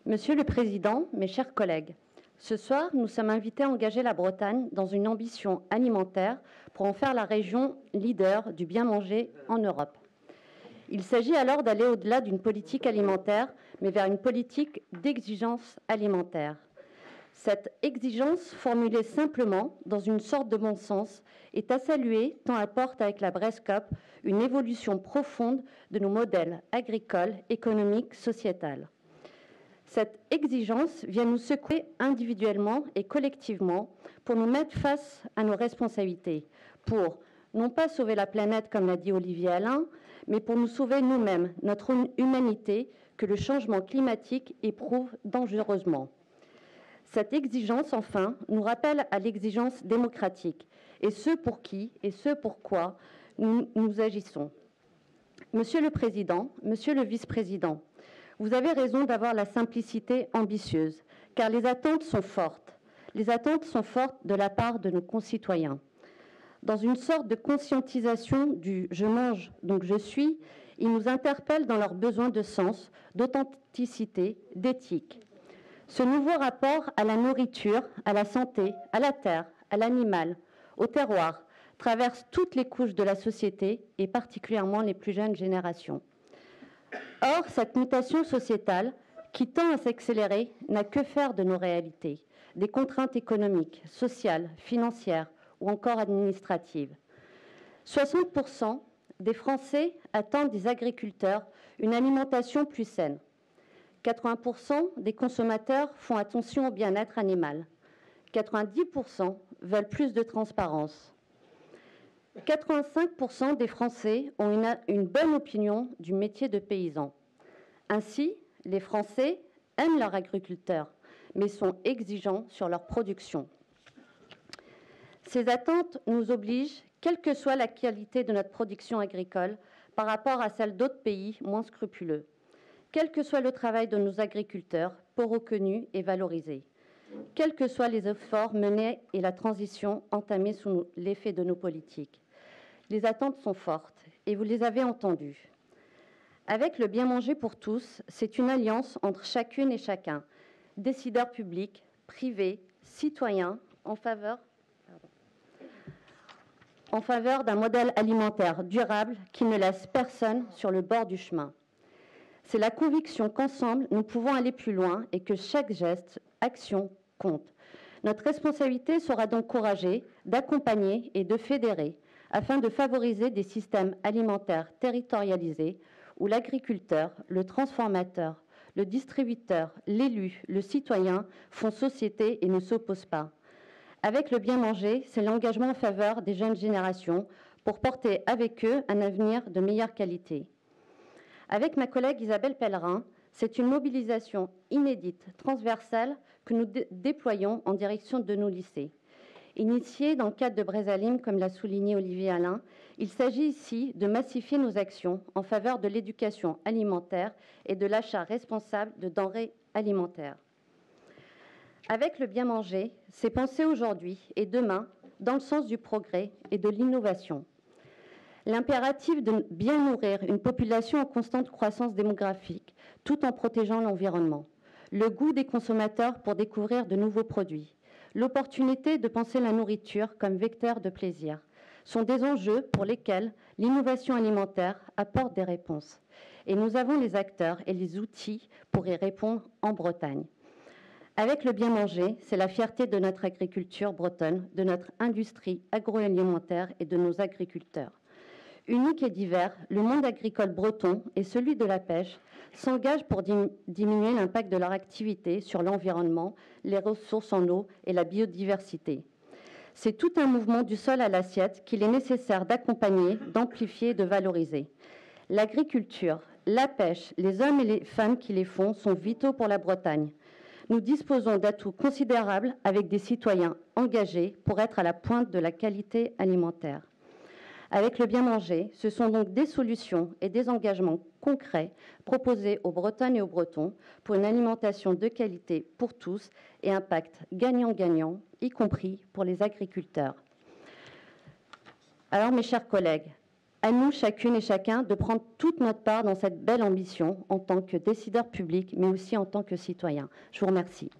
Monsieur le Président, mes chers collègues, ce soir, nous sommes invités à engager la Bretagne dans une ambition alimentaire pour en faire la région leader du bien manger en Europe. Il s'agit alors d'aller au-delà d'une politique alimentaire, mais vers une politique d'exigence alimentaire. Cette exigence, formulée simplement, dans une sorte de bon sens, est à saluer tant elle apporte avec la Brescop une évolution profonde de nos modèles agricoles, économiques, sociétals. Cette exigence vient nous secouer individuellement et collectivement pour nous mettre face à nos responsabilités, pour non pas sauver la planète comme l'a dit Olivier Alain, mais pour nous sauver nous-mêmes, notre humanité que le changement climatique éprouve dangereusement. Cette exigence, enfin, nous rappelle à l'exigence démocratique, et ce pour qui et ce pourquoi nous agissons. Monsieur le Président, Monsieur le Vice-président, vous avez raison d'avoir la simplicité ambitieuse, car les attentes sont fortes. Les attentes sont fortes de la part de nos concitoyens. Dans une sorte de conscientisation du « je mange, donc je suis », ils nous interpellent dans leurs besoins de sens, d'authenticité, d'éthique. Ce nouveau rapport à la nourriture, à la santé, à la terre, à l'animal, au terroir, traverse toutes les couches de la société et particulièrement les plus jeunes générations. Or, cette mutation sociétale, qui tend à s'accélérer, n'a que faire de nos réalités, des contraintes économiques, sociales, financières ou encore administratives. 60% des Français attendent des agriculteurs une alimentation plus saine. 80% des consommateurs font attention au bien-être animal. 90% veulent plus de transparence. 85% des Français ont une bonne opinion du métier de paysan. Ainsi, les Français aiment leurs agriculteurs, mais sont exigeants sur leur production. Ces attentes nous obligent, quelle que soit la qualité de notre production agricole, par rapport à celle d'autres pays moins scrupuleux. Quel que soit le travail de nos agriculteurs, peu reconnus et valorisés. Quels que soient les efforts menés et la transition entamée sous l'effet de nos politiques. Les attentes sont fortes et vous les avez entendues. Avec le bien manger pour tous, c'est une alliance entre chacune et chacun, décideurs publics, privés, citoyens, en faveur d'un modèle alimentaire durable qui ne laisse personne sur le bord du chemin. C'est la conviction qu'ensemble, nous pouvons aller plus loin et que chaque geste, action compte. Notre responsabilité sera d'encourager, d'accompagner et de fédérer afin de favoriser des systèmes alimentaires territorialisés où l'agriculteur, le transformateur, le distributeur, l'élu, le citoyen font société et ne s'opposent pas. Avec le bien manger, c'est l'engagement en faveur des jeunes générations pour porter avec eux un avenir de meilleure qualité. Avec ma collègue Isabelle Pellerin, c'est une mobilisation inédite, transversale, que nous déployons en direction de nos lycées. Initiée dans le cadre de Bresalim, comme l'a souligné Olivier Alain, il s'agit ici de massifier nos actions en faveur de l'éducation alimentaire et de l'achat responsable de denrées alimentaires. Avec le bien manger, c'est penser aujourd'hui et demain dans le sens du progrès et de l'innovation. L'impératif de bien nourrir une population en constante croissance démographique, tout en protégeant l'environnement. Le goût des consommateurs pour découvrir de nouveaux produits. L'opportunité de penser la nourriture comme vecteur de plaisir sont des enjeux pour lesquels l'innovation alimentaire apporte des réponses. Et nous avons les acteurs et les outils pour y répondre en Bretagne. Avec le bien manger, c'est la fierté de notre agriculture bretonne, de notre industrie agroalimentaire et de nos agriculteurs. Unique et divers, le monde agricole breton et celui de la pêche s'engagent pour diminuer l'impact de leur activité sur l'environnement, les ressources en eau et la biodiversité. C'est tout un mouvement du sol à l'assiette qu'il est nécessaire d'accompagner, d'amplifier et de valoriser. L'agriculture, la pêche, les hommes et les femmes qui les font sont vitaux pour la Bretagne. Nous disposons d'atouts considérables avec des citoyens engagés pour être à la pointe de la qualité alimentaire. Avec le bien manger, ce sont donc des solutions et des engagements concrets proposés aux Bretonnes et aux Bretons pour une alimentation de qualité pour tous et impact gagnant-gagnant, y compris pour les agriculteurs. Alors, mes chers collègues, À nous, chacune et chacun, de prendre toute notre part dans cette belle ambition en tant que décideurs publics, mais aussi en tant que citoyens. Je vous remercie.